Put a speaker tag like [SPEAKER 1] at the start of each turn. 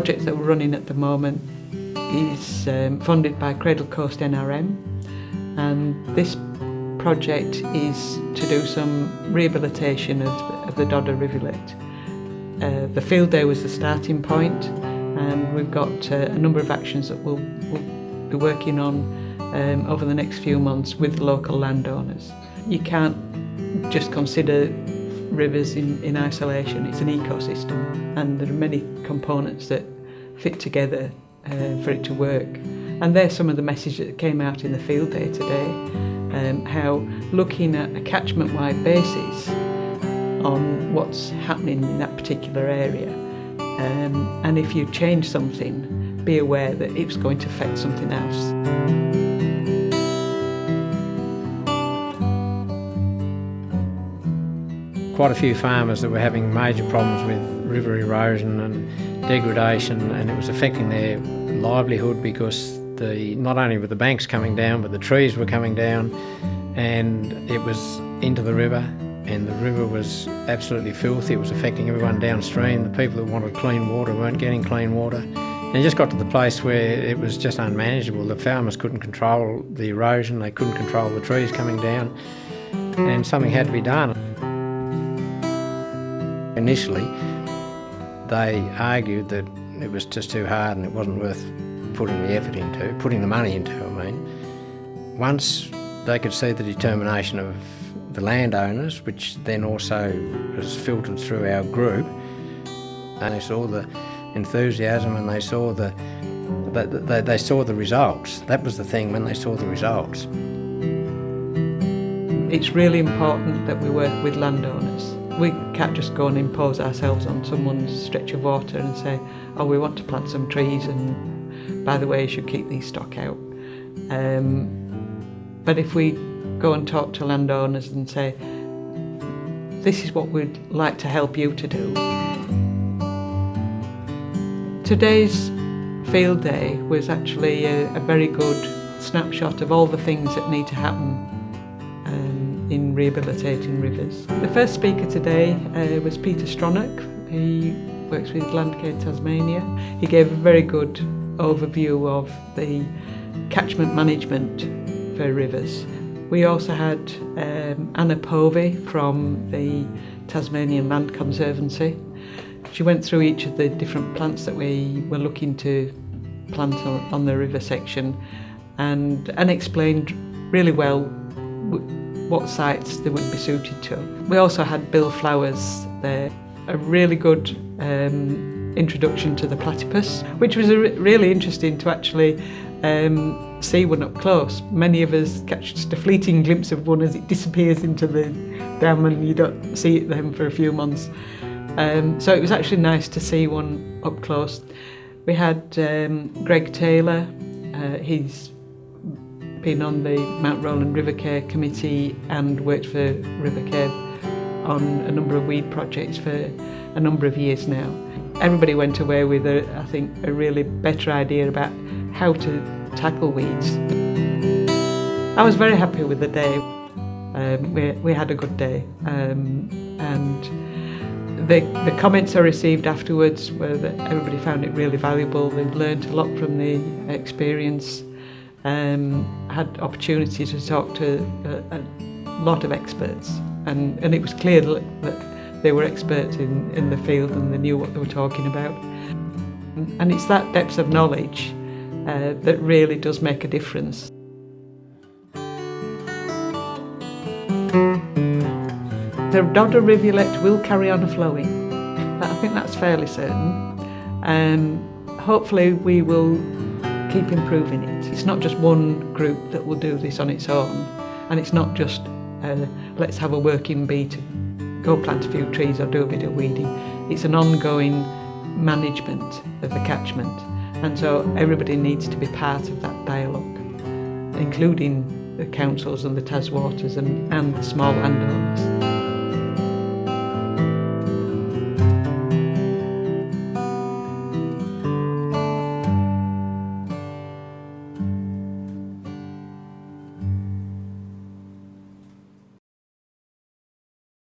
[SPEAKER 1] project that we're running at the moment is funded by Cradle Coast NRM, and this project is to do some rehabilitation of the Dodder Rivulet. The field day was the starting point, and we've got a number of actions that we'll be working on over the next few months with local landowners. You can't just consider rivers in isolation. It's an ecosystem, and there are many components that fit together for it to work. And there's some of the message that came out in the field day today, how looking at a catchment-wide basis on what's happening in that particular area, and if you change something, be aware that it's going to affect something else.
[SPEAKER 2] Quite a few farmers that were having major problems with river erosion and degradation, and it was affecting their livelihood because not only were the banks coming down, but the trees were coming down, and it was into the river, and the river was absolutely filthy. It was affecting everyone downstream. The people that wanted clean water weren't getting clean water. And it just got to the place where it was just unmanageable. The farmers couldn't control the erosion, they couldn't control the trees coming down, and something had to be done. Initially, they argued that it was just too hard and it wasn't worth putting the money into, I mean. Once they could see the determination of the landowners, which then also was filtered through our group, and they saw the enthusiasm and they saw they saw the results. That was the thing, when they saw the results.
[SPEAKER 1] It's really important that we work with landowners. We can't just go and impose ourselves on someone's stretch of water and say, oh, we want to plant some trees and by the way you should keep these stock out. But if we go and talk to landowners and say, this is what we'd like to help you to do. Today's field day was actually a very good snapshot of all the things that need to happen in rehabilitating rivers. The first speaker today was Peter Stronach. He works with Landcare Tasmania. He gave a very good overview of the catchment management for rivers. We also had Anna Povey from the Tasmanian Land Conservancy. She went through each of the different plants that we were looking to plant on the river section and explained really well what sites they would be suited to. We also had Bill Flowers there, a really good introduction to the platypus, which was really interesting to actually see one up close. Many of us catch just a fleeting glimpse of one as it disappears into the dam and you don't see it then for a few months. So it was actually nice to see one up close. We had Greg Taylor. He's been on the Mount Roland River Care Committee and worked for River Care on a number of weed projects for a number of years now. Everybody went away with, I think, a really better idea about how to tackle weeds. I was very happy with the day. We had a good day, and the comments I received afterwards were that everybody found it really valuable. They'd learned a lot from the experience. Had opportunity to talk to a lot of experts, and it was clear that they were experts in the field and they knew what they were talking about. And it's that depth of knowledge that really does make a difference. The Dodder Rivulet will carry on flowing. I think that's fairly certain. Hopefully we will keep improving it. It's not just one group that will do this on its own, and it's not just let's have a working bee to go plant a few trees or do a bit of weeding. It's an ongoing management of the catchment, and so everybody needs to be part of that dialogue, including the councils and the Taswaters and the small landowners.